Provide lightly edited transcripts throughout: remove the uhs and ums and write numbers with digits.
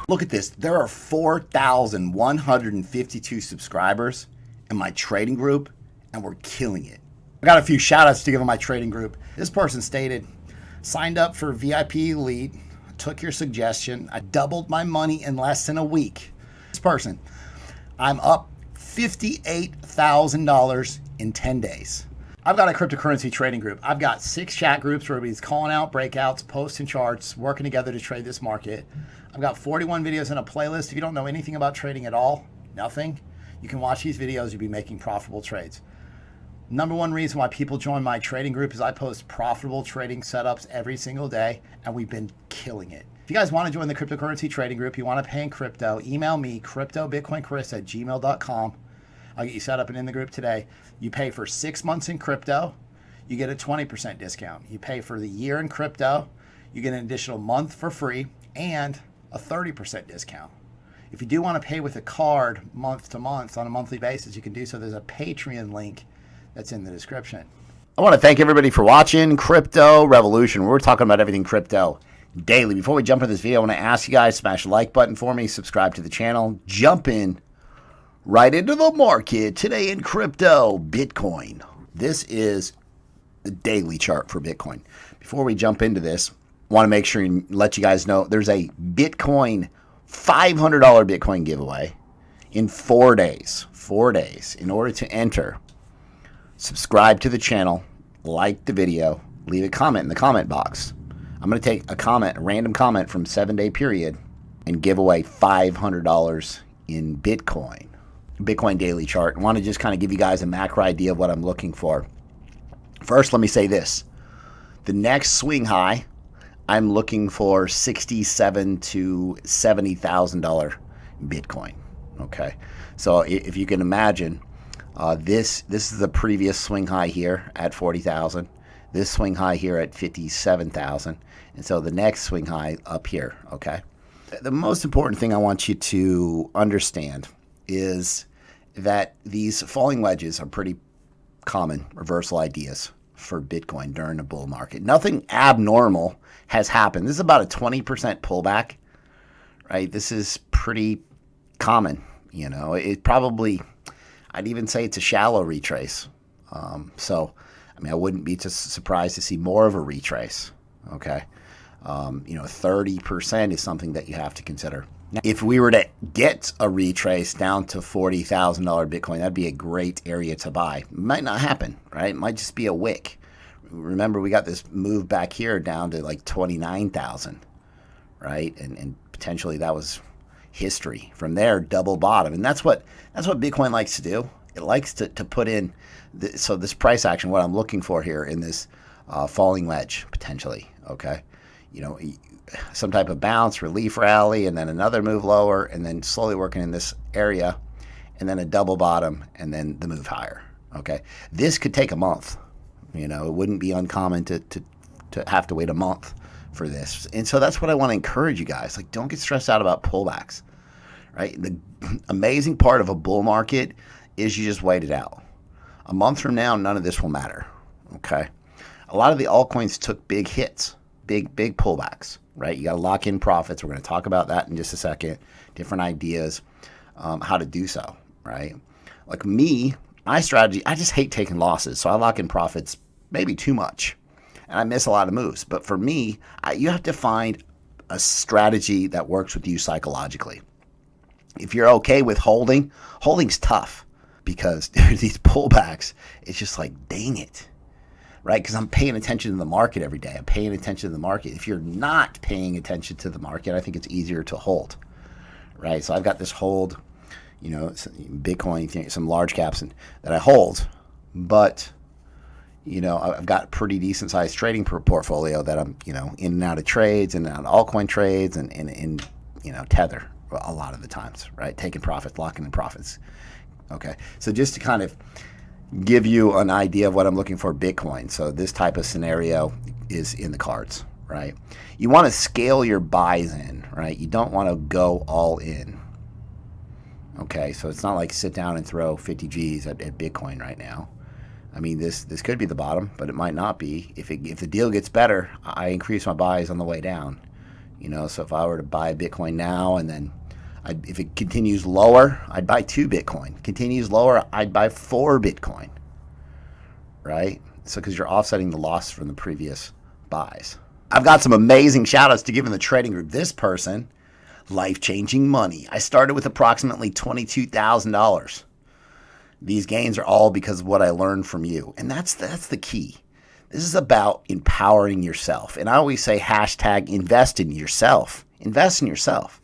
Look at this. There are 4,152 subscribers in my trading group, and we're killing it. I got a few shout outs to give on my trading group. This person stated, signed up for VIP Elite, took your suggestion. I doubled my money in less than a week. This person, I'm up $58,000 in 10 days. I've got a cryptocurrency trading group. I've got 6 chat groups where everybody's calling out breakouts, posting charts, working together to trade this market. I've got 41 videos in a playlist. If you don't know anything about trading at all, nothing, you can watch these videos. You'll be making profitable trades. Number one reason why people join my trading group is I post profitable trading setups every single day, and we've been killing it. If you guys want to join the cryptocurrency trading group, you want to pay in crypto, email me, cryptobitcoinchris@gmail.com. I'll get you set up and in the group today. You pay for 6 months in crypto, you get a 20% discount. You pay for the year in crypto, you get an additional month for free and a 30% discount. If you do want to pay with a card month to month on a monthly basis, you can do so. There's a Patreon link that's in the description. I want to thank everybody for watching Crypto Revolution. We're talking about everything crypto daily. Before we jump into this video, I want to ask you guys, smash the like button for me, subscribe to the channel, jump in right into the market today in crypto. Bitcoin. This is the daily chart for Bitcoin. Before we jump into this, I want to make sure and let you guys know there's a Bitcoin $500 Bitcoin giveaway in 4 days. 4 days. In order to enter, subscribe to the channel, like the video, leave a comment in the comment box. I'm going to take a comment, a random comment from 7-day period, and give away $500 in Bitcoin. Bitcoin daily chart. I want to just kind of give you guys a macro idea of what I'm looking for. First, let me say this. The next swing high, I'm looking for $67,000 to $70,000 Bitcoin. Okay, so if you can imagine, this is the previous swing high here at 40,000. This swing high here at 57,000, and so the next swing high up here. Okay, the most important thing I want you to understand is that these falling wedges are pretty common reversal ideas for Bitcoin during a bull market. Nothing abnormal has happened. This is about a 20% pullback, right? This is pretty common. You know, it probably, I'd even say it's a shallow retrace. So, I mean, I wouldn't be just surprised to see more of a retrace. Okay. 30% is something that you have to consider. Now, if we were to get a retrace down to $40,000 Bitcoin, that'd be a great area to buy. It might not happen, right? It might just be a wick. Remember, we got this move back here down to like 29,000, right? And potentially that was history. From there, double bottom, and that's what Bitcoin likes to do. It likes to put in. So this price action, what I'm looking for here in this falling wedge potentially. Okay, some type of bounce, relief rally, and then another move lower, and then slowly working in this area, and then a double bottom, and then the move higher. Okay, this could take a month. It wouldn't be uncommon to have to wait a month for this. And so that's what I want to encourage you guys. Like, don't get stressed out about pullbacks, right? The amazing part of a bull market is you just wait it out. A month from now, none of this will matter. Okay, a lot of the altcoins took big hits, big pullbacks, right? You got to lock in profits. We're going to talk about that in just a second. Different ideas, how to do so, right? Like me, my strategy, I just hate taking losses. So I lock in profits maybe too much, and I miss a lot of moves. But for me, you have to find a strategy that works with you psychologically. If you're okay with holding's tough because these pullbacks, it's just like, dang it, right? Because I'm paying attention to the market every day. I'm paying attention to the market. If you're not paying attention to the market, I think it's easier to hold, right? So I've got this hold, Bitcoin, some large caps that I hold, but I've got a pretty decent sized trading portfolio that I'm, in and out of trades and out of altcoin trades and Tether a lot of the times, right? Taking profits, locking in profits. Okay. So just to kind of give you an idea of what I'm looking for Bitcoin. So this type of scenario is in the cards, right? You want to scale your buys in, right? You don't want to go all in. Okay. So it's not like sit down and throw 50 G's at Bitcoin right now. I mean, this could be the bottom, but it might not be. If the deal gets better, I increase my buys on the way down. So if I were to buy Bitcoin now and then if it continues lower, I'd buy 2 Bitcoin. Continues lower, I'd buy 4 Bitcoin, right? So because you're offsetting the loss from the previous buys. I've got some amazing shout outs to give in the trading group. This person, life-changing money. I started with approximately $22,000. These gains are all because of what I learned from you. And that's the key. This is about empowering yourself. And I always say hashtag invest in yourself. Invest in yourself.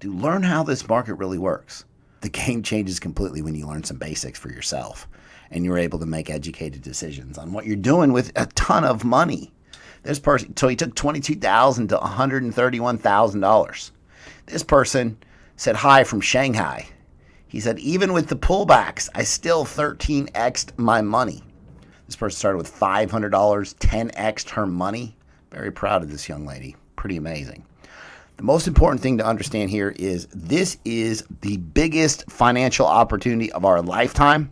To learn how this market really works. The game changes completely when you learn some basics for yourself and you're able to make educated decisions on what you're doing with a ton of money. This person, so he took $22,000 to $131,000. This person said hi from Shanghai. He said, even with the pullbacks, I still 13x'd my money. This person started with $500, 10x'd her money. Very proud of this young lady. Pretty amazing. The most important thing to understand here is this is the biggest financial opportunity of our lifetime.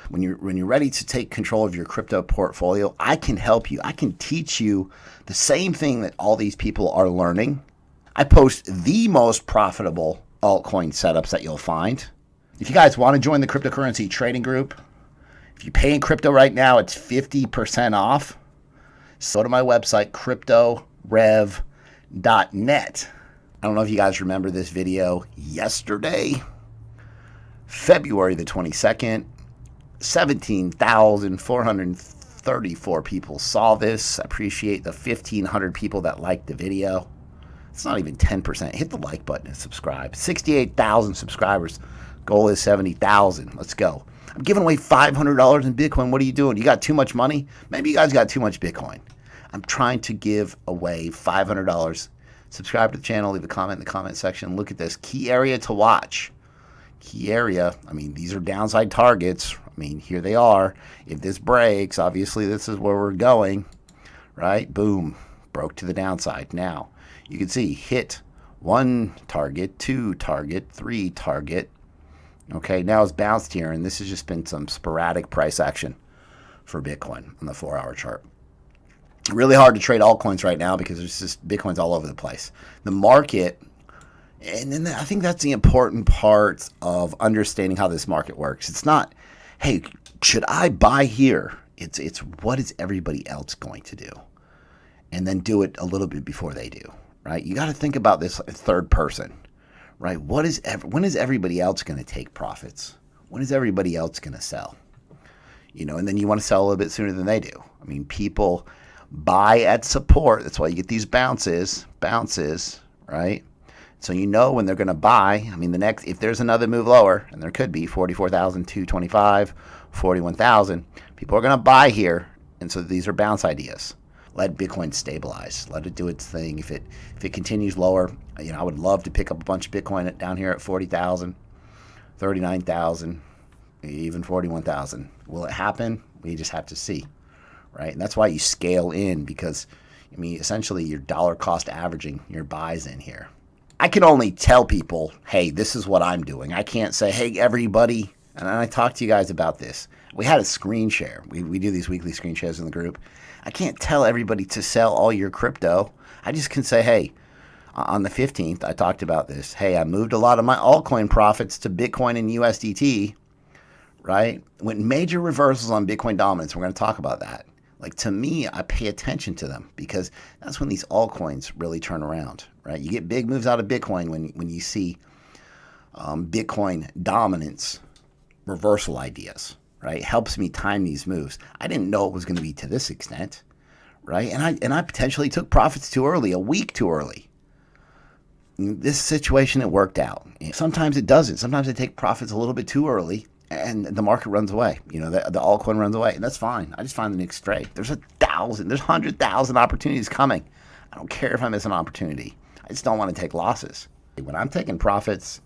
When you're ready to take control of your crypto portfolio, I can help you. I can teach you the same thing that all these people are learning. I post the most profitable altcoin setups that you'll find. If you guys want to join the cryptocurrency trading group, if you pay in crypto right now, it's 50% off. So go to my website, cryptorev.net. I don't know if you guys remember this video yesterday, February the 22nd, 17,434 people saw this. I appreciate the 1,500 people that liked the video. It's not even 10%. Hit the like button and subscribe. 68,000 subscribers. Goal is 70,000. Let's go. I'm giving away $500 in Bitcoin. What are you doing? You got too much money? Maybe you guys got too much Bitcoin. I'm trying to give away $500. Subscribe to the channel. Leave a comment in the comment section. Look at this. Key area to watch. Key area. I mean, these are downside targets. I mean, here they are. If this breaks, obviously this is where we're going, right? Boom. Broke to the downside. Now, you can see hit 1 target, 2 target, 3 target. Okay, now it's bounced here, and this has just been some sporadic price action for Bitcoin on the 4-hour chart. Really hard to trade altcoins right now because there's just Bitcoin's all over the place. The market, and then I think that's the important part of understanding how this market works. It's not, hey, should I buy here? It's what is everybody else going to do? And then do it a little bit before they do, right? You got to think about this third person. Right? When is everybody else going to take profits? When is everybody else going to sell? And then you want to sell a little bit sooner than they do. I mean, people buy at support. That's why you get these bounces, right? So when they're going to buy. I mean, if there's another move lower, and there could be 44,225, 41,000, people are going to buy here. And so these are bounce ideas. Let Bitcoin stabilize. Let it do its thing. If it continues lower, I would love to pick up a bunch of Bitcoin down here at 40,000, 39,000, even 41,000. Will it happen? We just have to see, right? And that's why you scale in because, essentially you're dollar cost averaging your buys in here. I can only tell people, hey, this is what I'm doing. I can't say, hey, everybody, and I talked to you guys about this. We had a screen share. We do these weekly screen shares in the group. I can't tell everybody to sell all your crypto. I just can say, hey, on the 15th, I talked about this. Hey, I moved a lot of my altcoin profits to Bitcoin and USDT, right? When major reversals on Bitcoin dominance, we're going to talk about that. Like, to me, I pay attention to them because that's when these altcoins really turn around, right? You get big moves out of Bitcoin when you see Bitcoin dominance reversal ideas. Right, helps me time these moves. I didn't know it was going to be to this extent, right? And I potentially took profits too early, a week too early. In this situation, it worked out. Sometimes it doesn't. Sometimes I take profits a little bit too early, and the market runs away. The altcoin runs away, and that's fine. I just find the next trade. There's 100,000 opportunities coming. I don't care if I miss an opportunity. I just don't want to take losses. When I'm taking profits,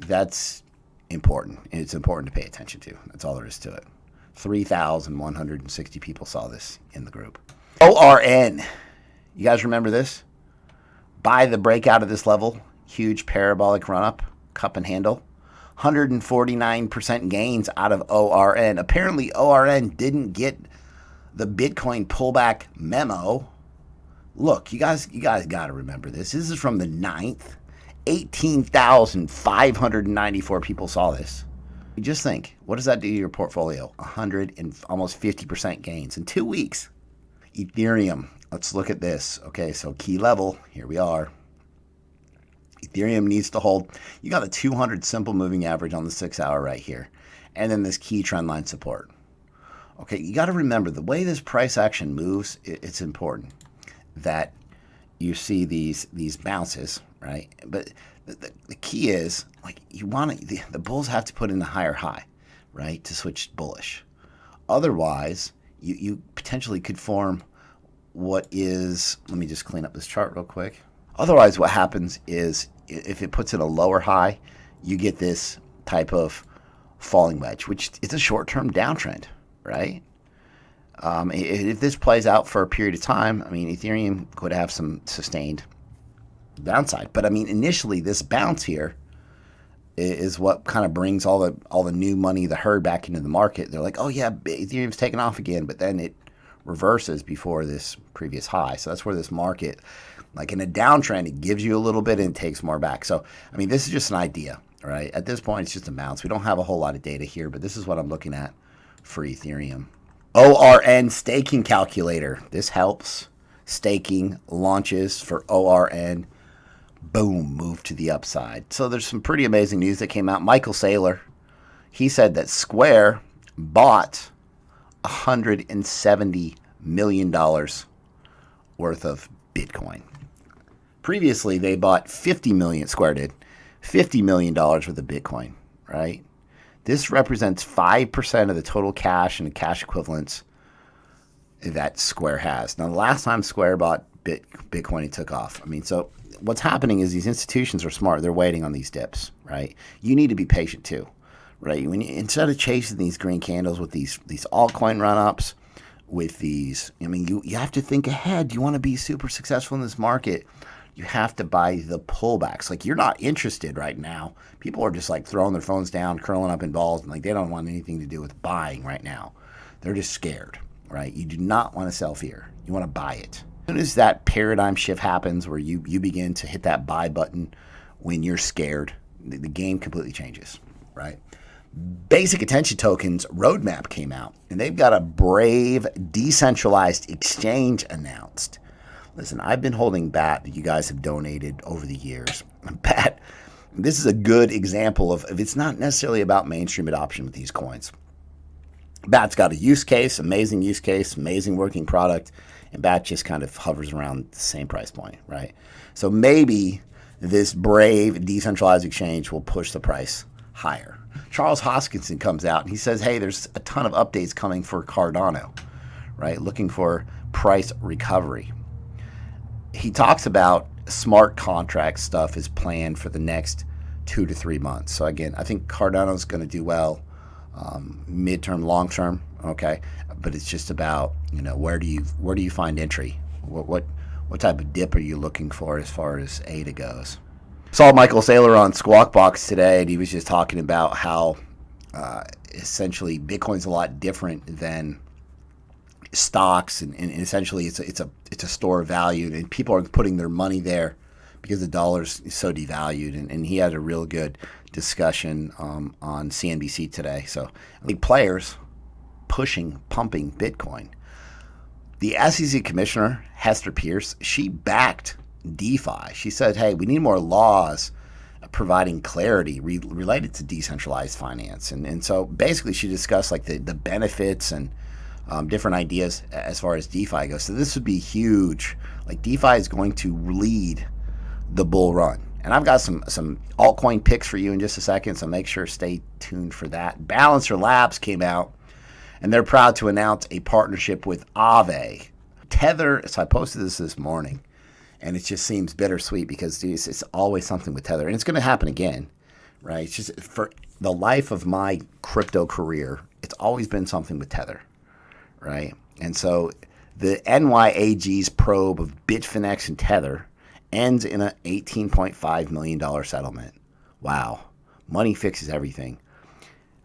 that's important. It's important to pay attention to. That's all there is to it. 3,160 people saw this in the group. ORN. You guys remember this? Buy the breakout of this level. Huge parabolic run up. Cup and handle. 149% gains out of ORN. Apparently ORN didn't get the Bitcoin pullback memo Look, you guys got to remember this. This is from the 9th. 18,594 people saw this. You just think, what does that do to your portfolio? 100 and almost 50% gains in 2 weeks. Ethereum. Let's look at this. Okay, so key level. Here we are. Ethereum needs to hold. You got a 200 simple moving average on the 6 hour right here. And then this key trend line support. Okay, you got to remember the way this price action moves, it's important that you see these bounces, right? But the key is, like, you want to, the bulls have to put in a higher high, right, to switch bullish. Otherwise, you potentially could form what is, let me just clean up this chart real quick. Otherwise, what happens is if it puts in a lower high, you get this type of falling wedge, which is a short-term downtrend, right? If this plays out for a period of time, I mean, Ethereum could have some sustained downside. But I mean, initially, this bounce here is what kind of brings all the new money, the herd, back into the market. They're like, oh yeah, Ethereum's taking off again, but then it reverses before this previous high. So that's where this market, like in a downtrend, it gives you a little bit and it takes more back. So I mean, this is just an idea, right? At this point, it's just a bounce. We don't have a whole lot of data here, but this is what I'm looking at for Ethereum. ORN staking calculator. This helps. Staking launches for ORN. Boom, move to the upside. So there's some pretty amazing news that came out. Michael Saylor, he said that Square bought $170 million worth of Bitcoin. Previously, they bought $50 million, Square did, $50 million worth of Bitcoin, right? This represents 5% of the total cash and cash equivalents that Square has. Now, the last time Square bought Bitcoin, it took off. I mean, so what's happening is these institutions are smart. They're waiting on these dips, right? You need to be patient too, right? Instead of chasing these green candles with these altcoin run-ups, with these, I mean, you have to think ahead. You want to be super successful in this market. You have to buy the pullbacks. Like, you're not interested right now. People are just like throwing their phones down, curling up in balls, and like they don't want anything to do with buying right now. They're just scared, right? You do not want to sell fear. You want to buy it. As soon as that paradigm shift happens where you begin to hit that buy button when you're scared, the game completely changes, right? Basic Attention Tokens roadmap came out, and they've got a brave decentralized exchange announced. Listen, I've been holding Bakkt that you guys have donated over the years. Bakkt, this is a good example of it's not necessarily about mainstream adoption with these coins. Bakkt's got a use case, amazing working product, and Bakkt just kind of hovers around the same price point, right? So maybe this brave decentralized exchange will push the price higher. Charles Hoskinson comes out and he says, hey, there's a ton of updates coming for Cardano, right? Looking for price recovery. He talks about smart contract stuff is planned for the next 2 to 3 months. So again, I think Cardano is going to do well, midterm, long term, okay. But it's just about, where do you find entry? What type of dip are you looking for as far as ADA goes? Saw Michael Saylor on Squawk Box today, and he was just talking about how essentially Bitcoin's a lot different than stocks, and essentially it's a store of value, and people are putting their money there because the dollar's so devalued. And he had a real good discussion on CNBC today. So I think players pumping Bitcoin. The SEC commissioner Hester Pierce, she backed DeFi. She said, hey, we need more laws providing clarity related to decentralized finance. And so basically she discussed like the benefits and different ideas as far as DeFi goes. So this would be huge. Like, DeFi is going to lead the bull run. And I've got some altcoin picks for you in just a second, so make sure stay tuned for that. Balancer Labs came out, and they're proud to announce a partnership with Aave. Tether, so I posted this morning, and it just seems bittersweet because it's always something with Tether. And it's going to happen again, right? It's just for the life of my crypto career, it's always been something with Tether, right? And so the NYAG's probe of Bitfinex and Tether ends in an $18.5 million settlement. Wow. Money fixes everything.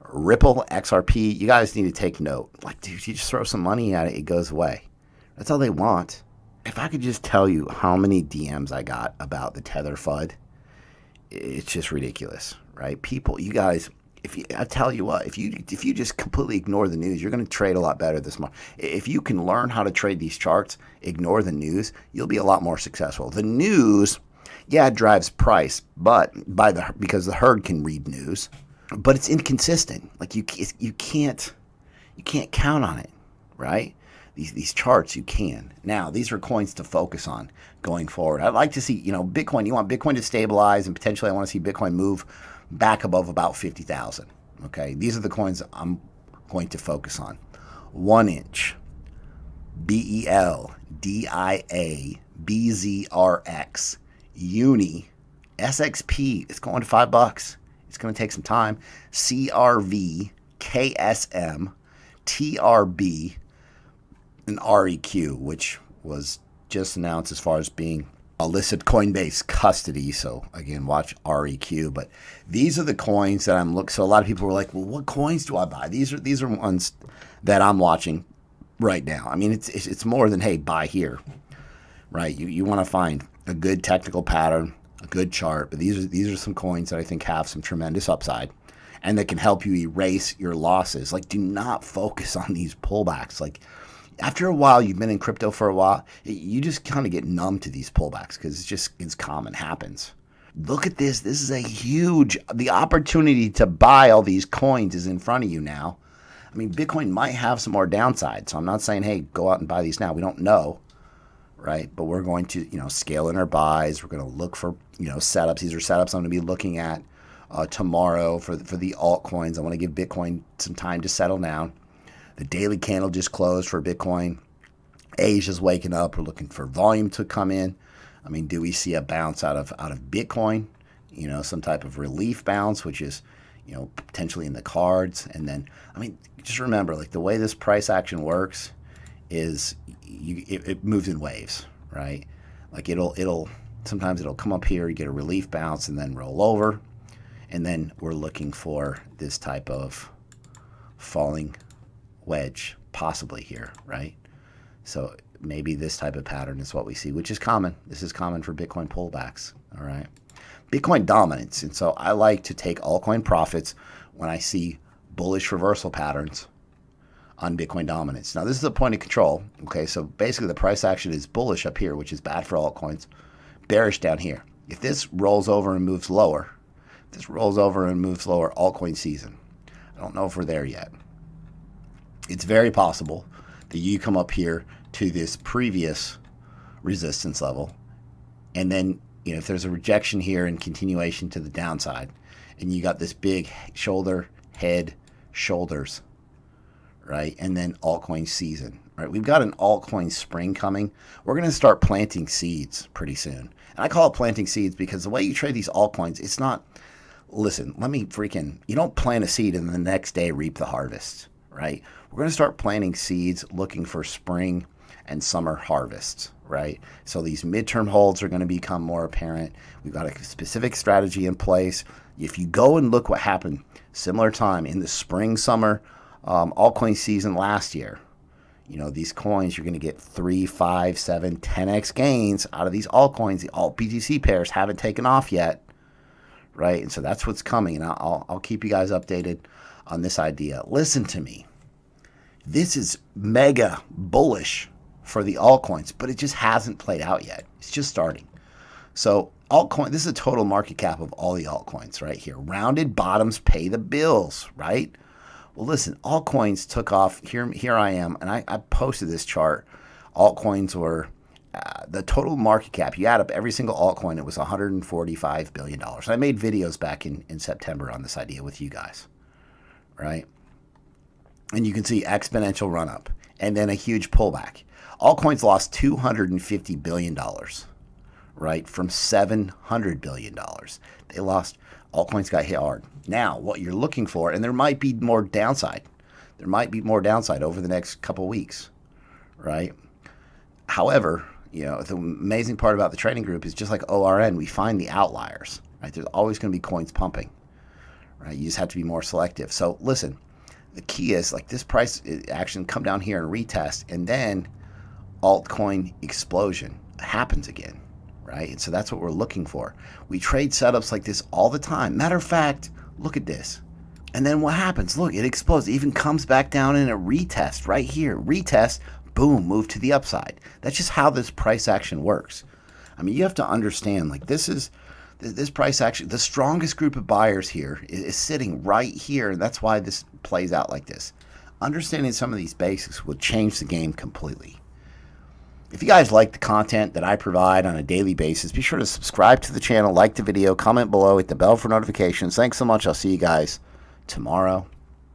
Ripple, XRP, you guys need to take note. Like, dude, you just throw some money at it, it goes away. That's all they want. if I could just tell you how many DMs I got about the Tether FUD, it's just ridiculous, right? People, you guys, I tell you what, if you just completely ignore the news, you're going to trade a lot better this month. If you can learn how to trade these charts, ignore the news, you'll be a lot more successful. The news, yeah, it drives price, but because the herd can read news, but it's inconsistent. Like you can't count on it, right? These charts, you can. Now, these are coins to focus on going forward. I'd like to see, Bitcoin, you want Bitcoin to stabilize, and potentially I want to see Bitcoin move back above about 50,000. Okay, these are the coins I'm going to focus on. 1 inch, BELDIA, BZRX, Uni, SXP, it's going to $5. It's going to take some time. CRV, KSM, TRB, and REQ, which was just announced as far as being illicit Coinbase custody. So again, watch REQ. But these are the coins that I'm looking. So a lot of people were like, "Well, what coins do I buy?" These are ones that I'm watching right now. I mean, it's more than, hey, buy here, right? You want to find a good technical pattern, a good chart. But these are some coins that I think have some tremendous upside, and that can help you erase your losses. Like, do not focus on these pullbacks. Like, after a while, you've been in crypto for a while, you just kind of get numb to these pullbacks because it's common, happens. Look at this. This is the opportunity to buy all these coins is in front of you now. I mean, Bitcoin might have some more downside. So I'm not saying, hey, go out and buy these now. We don't know, right? But we're going to, scale in our buys. We're going to look for, setups. These are setups I'm going to be looking at tomorrow for the altcoins. I want to give Bitcoin some time to settle down. The daily candle just closed for Bitcoin. Asia's waking up. We're looking for volume to come in. I mean, do we see a bounce out of Bitcoin? Some type of relief bounce, which is, potentially in the cards. And then, I mean, just remember, like, the way this price action works is it moves in waves, right? Like sometimes it'll come up here, you get a relief bounce, and then roll over. And then we're looking for this type of falling wedge possibly here, right? So maybe this type of pattern is what we see, which is common. This is common for Bitcoin pullbacks, all right? Bitcoin dominance. And so I like to take altcoin profits when I see bullish reversal patterns on Bitcoin dominance. Now, this is a point of control, okay? So basically the price action is bullish up here, which is bad for altcoins, bearish down here. If this rolls over and moves lower, altcoin season. I don't know if we're there yet. It's very possible that you come up here to this previous resistance level, and then, if there's a rejection here and continuation to the downside, and you got this big shoulder, head, shoulders, right? And then altcoin season, right? We've got an altcoin spring coming. We're going to start planting seeds pretty soon. And I call it planting seeds because the way you trade these altcoins, it's not, listen, you don't plant a seed and the next day reap the harvest, right? We're going to start planting seeds looking for spring and summer harvests, right? So these midterm holds are going to become more apparent. We've got a specific strategy in place. If you go and look what happened similar time in the spring, summer, altcoin season last year, these coins, you're going to get 3, 5, 7, 10x gains out of these altcoins. The alt BTC pairs haven't taken off yet, right? And so that's what's coming. And I'll keep you guys updated on this idea. Listen to me. This is mega bullish for the altcoins, but it just hasn't played out yet. It's just starting. So altcoin, this is a total market cap of all the altcoins right here. Rounded bottoms pay the bills, right? Well, listen, altcoins took off. Here I am, and I posted this chart. Altcoins were the total market cap. You add up every single altcoin, it was $145 billion. I made videos back in September on this idea with you guys, right? And you can see exponential run up and then a huge pullback. Altcoins lost $250 billion, right? From $700 billion. They lost, altcoins got hit hard. Now, what you're looking for, and there might be more downside. There might be more downside over the next couple weeks, right? However, the amazing part about the trading group is just like ORN, we find the outliers, right? There's always going to be coins pumping, right? You just have to be more selective. So listen, the key is like this price action come down here and retest, and then altcoin explosion happens again, right? And so that's what we're looking for. We trade setups like this all the time. Matter of fact, look at this. And then what happens? Look, it explodes. It even comes back down in a retest right here. Retest, boom, move to the upside. That's just how this price action works. I mean, you have to understand, like, this price action, the strongest group of buyers here is sitting right here. And that's why this plays out like this. Understanding some of these basics will change the game completely. If you guys like the content that I provide on a daily basis, be sure to subscribe to the channel, like the video, comment below, hit the bell for notifications. Thanks so much. I'll see you guys tomorrow.